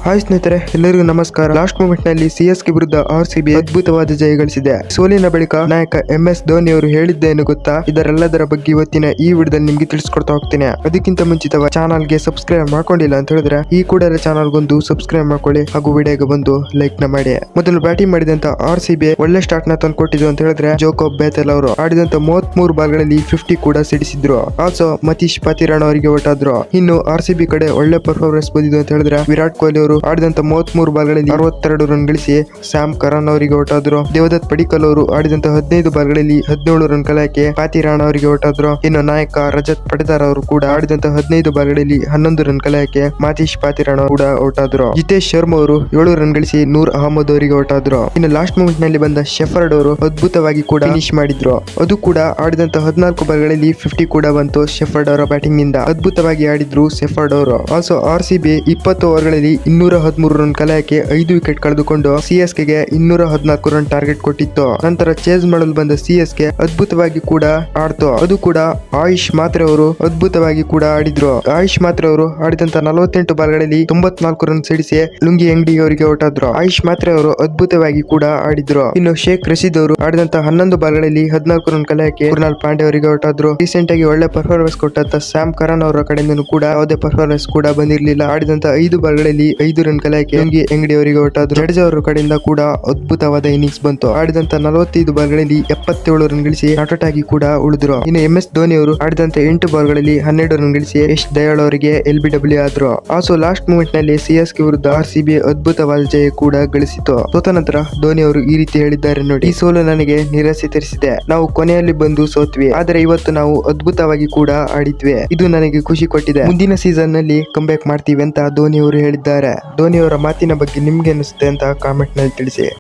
Hi ಸ್ನೇಹಿತರೆ, ಎಲ್ಲರಿಗೂ ನಮಸ್ಕಾರ. ಲಾಸ್ಟ್ ಮೂಮೆಂಟ್ ನಲ್ಲಿ ಸಿಎಸ್ಕೆ ವಿರುದ್ಧ ಆರ್ಸಿಬಿ ಅದ್ಭುತವಾದ ಜಯ ಗಳಿಸಿದೆ. ಸೋಲಿನ ಬಳಿಕ ನಾಯಕ MS ಧೋನಿ ಅವರು ಹೇಳಿದ್ದೇನು ಗೊತ್ತಾ? ಇದರೆಲ್ಲದರ ಬಗ್ಗೆ ಇವತ್ತಿನ ಈ ವಿಡಿಯೋದಲ್ಲಿ ನಿಮ್ಗೆ ತಿಳಿಸ್ಕೊಡ್ತಾ ಹೋಗ್ತೀನಿ. ಅದಕ್ಕಿಂತ ಮುಂಚಿತವಾಗಿ ಚಾನಲ್ ಗೆ ಸಬ್ಸ್ಕ್ರೈಬ್ ಮಾಡ್ಕೊಂಡಿಲ್ಲ ಅಂತ ಹೇಳಿದ್ರೆ ಈ ಕೂಡಲೇ ಚಾನಲ್ ಗೊಂದು ಸಬ್ಸ್ಕ್ರೈಬ್ ಮಾಡ್ಕೊಳ್ಳಿ ಹಾಗೂ ವಿಡಿಯೋಗೆ ಬಂದು ಲೈಕ್ ನ ಮಾಡಿ. ಮೊದಲು ಬ್ಯಾಟಿಂಗ್ ಮಾಡಿದಂತ ಆರ್ಸಿಬಿ ಒಳ್ಳೆ ಸ್ಟಾರ್ಟ್ ನ ತಂದುಕೊಟ್ಟಿದ್ದು ಅಂತ ಹೇಳಿದ್ರೆ ಜೋಕೋಬ್ ಬೇತೆಲ್ ಅವರು ಆಡಿದಂತ 33 ಬಾಲ್ಗಳಲ್ಲಿ 50 ಕೂಡ ಸಿಡಿಸಿದ್ರು. ಆಲ್ಸೋ ಮತೀಶ್ ಪಾತಿರಾಣ್ ಅವರಿಗೆ ಹೊರಟಾದ್ರು. ಇನ್ನು ಆರ್ಸಿಬಿ ಕಡೆ ಒಳ್ಳೆ ಪರ್ಫಾರ್ಮೆನ್ಸ್ ಬಂದಿದ್ದು ಅಂತ ಹೇಳಿದ್ರೆ ವಿರಾಟ್ ಕೊಹ್ಲಿ ಅವರು ಆಡಿದಂತ 33 ಬಾಲ್ಗಳಲ್ಲಿ 62 ರನ್ ಗಳಿಸಿ ಸ್ಯಾಮ್ ಕರನ್ ಅವರಿಗೆ ಹೊರಟಾದ್ರು. ದೇವದತ್ ಪಡಿಕ್ಕಲ್ ಅವರು ಆಡಿದಂತ 15 ಬಾಲ್ಗಳಲ್ಲಿ 17 ರನ್ ಕಲೆಯಕ್ಕೆ ಪಾತಿರಾಣ್ ಅವರಿಗೆ ಹೊರಟಾದ್ರು. ಇನ್ನು ನಾಯಕ ರಜತ್ ಪಡಿದಾರ್ ಅವರು ಕೂಡ ಆಡಿದಂತ 15 ಬಾಲ್ಗಳಲ್ಲಿ 11 ರನ್ ಕಲೆಯಕ್ಕೆ ಮತೀಶ್ ಪಾತಿರಾಣ್ ಕೂಡ ಹೊರಟಾದ್ರು. ಜಿತೇಶ್ ಶರ್ಮಾ ಅವರು 7 ರನ್ ಗಳಿಸಿ ನೂರ್ ಅಹಮದ್ ಅವರಿಗೆ ಹೊರಟಾದ್ರು. ಇನ್ನು ಲಾಸ್ಟ್ ಮೂಮೆಂಟ್ ನಲ್ಲಿ ಬಂದ ಶೆಫರ್ಡ್ ಅವರು ಅದ್ಭುತವಾಗಿ ಕೂಡ ಫಿನಿಶ್ ಮಾಡಿದ್ರು. ಅದು ಕೂಡ ಆಡಿದಂತ 14 ಬಾಲ್ಗಳಲ್ಲಿ 50 ಕೂಡ ಬಂತು. ಶೆಫರ್ಡ್ ಅವರ ಬ್ಯಾಟಿಂಗ್ ನಿಂದ ಅದ್ಭುತವಾಗಿ ಆಡಿದ್ರು ಶೆಫರ್ಡ್ ಅವರು. ಆಲ್ಸೋ ಆರ್ಸಿಬಿ 20 ಓವರ್ಗಳಲ್ಲಿ 213 ರನ್ ಕಲೆಯಕ್ಕೆ 5 ವಿಕೆಟ್ ಕಳೆದುಕೊಂಡು ಸಿಎಸ್ಕೆ ಗೆ 214 ರನ್ ಟಾರ್ಗೆಟ್ ಕೊಟ್ಟಿತ್ತು. ನಂತರ ಚೇಸ್ ಮಾಡಲು ಬಂದ ಸಿಎಸ್ಕೆ ಅದ್ಭುತವಾಗಿ ಕೂಡ ಆಡ್ತು. ಅದು ಕೂಡ ಆಯುಷ್ ಮಾತ್ರೆ ಅವರು ಅದ್ಭುತವಾಗಿ ಕೂಡ ಆಡಿದ್ರು. ಆಯುಷ್ ಮಾತ್ರೆ ಅವರು ಆಡಿದಂತ 48 ಬಾಲ್ಗಳಲ್ಲಿ 94 ರನ್ ಸಿಡಿಸಿ ಲುಂಗಿ ಅಂಗಡಿ ಅವರಿಗೆ ಹೊರಟಾದ್ರು. ಆಯುಷ್ ಮಾತ್ರೆ ಅವರು ಅದ್ಭುತವಾಗಿ ಕೂಡ ಆಡಿದ್ರು. ಇನ್ನು ಶೇಖ್ ರಶೀದ್ ಅವರು ಆಡಿದಂತ 11 ಬಾಲ್ಗಳಲ್ಲಿ 14 ರನ್ ಕಲೆಯಕ್ಕೆ ಕೃಣಾಲ್ ಪಾಂಡೆ ಅವರಿಗೆ ಹೊರಟಾದ್ರು. ರೀಸೆಂಟ್ ಆಗಿ ಒಳ್ಳೆ ಪರ್ಫಾರ್ಮೆನ್ಸ್ ಕೊಟ್ಟಂತ ಸ್ಯಾಮ್ ಕರನ್ ಅವರ ಕಡೆಯಿಂದ ಕೂಡ ಯಾವುದೇ ಪರ್ಫಾರ್ಮೆನ್ಸ್ ಕೂಡ ಬಂದಿರಲಿಲ್ಲ. ಆಡಿದಂತ 5 ಬಾಲ್ಗಳಲ್ಲಿ 5 ರನ್ ಕಲೆಯಕ್ಕೆ ಲುಂಗಿ ಅಂಗಡಿ ಅವರಿಗೆ ಹೊರಟಾದ್ರು. ಜಡೇಜಾ ಅವರ ಕಡೆಯಿಂದ ಕೂಡ ಅದ್ಭುತವಾದ ಇನ್ನಿಂಗ್ಸ್ ಬಂತು. ಆಡಿದಂತ 45 ಬಾಲ್ಗಳಲ್ಲಿ 77 ರನ್ ಗಳಿಸಿ ನಾಟ್ ಆಗಿ ಕೂಡ ಉಳಿದ್ರು. ಇನ್ನು MS ಧೋನಿ ಅವರು ಆಡಿದಂತ 8 ಬಾಲ್ಗಳಲ್ಲಿ 12 ರನ್ ಗಳಿಸಿ ಯಶ್ ದಯಾಳ್ ಅವರಿಗೆ LBW ಆದ್ರು. ಆಲ್ಸೋ ಲಾಸ್ಟ್ ಮೂಮೆಂಟ್ ನಲ್ಲಿ ಸಿಎಸ್ಕೆ ವಿರುದ್ಧ ಆರ್ಸಿಬಿ ಅದ್ಭುತವಾದ ಜಯ ಕೂಡ ಗಳಿಸಿತು. ಸೋತ ನಂತರ ಧೋನಿ ಅವರು ಈ ರೀತಿ ಹೇಳಿದ್ದಾರೆ ನೋಡಿ, ಈ ಸೋಲು ನನಗೆ ನಿರಾಸೆ ತರಿಸಿದೆ. ನಾವು ಕೊನೆಯಲ್ಲಿ ಬಂದು ಸೋತ್ವಿ, ಆದರೆ ಇವತ್ತು ನಾವು ಅದ್ಭುತವಾಗಿ ಕೂಡ ಆಡಿದ್ವಿ. ಇದು ನನಗೆ ಖುಷಿ ಕೊಟ್ಟಿದೆ. ಮುಂದಿನ ಸೀಸನ್ ನಲ್ಲಿ ಕಂಬ್ಯಾಕ್ ಮಾಡ್ತೀವಿ ಅಂತ ಧೋನಿ ಅವರು ಹೇಳಿದ್ದಾರೆ. ಧೋನಿ ಅವರ ಮಾತಿನ ಬಗ್ಗೆ ನಿಮ್ಗೆ ಅನಿಸುತ್ತೆ ಅಂತ ಕಾಮೆಂಟ್ ನಲ್ಲಿ ತಿಳಿಸಿ.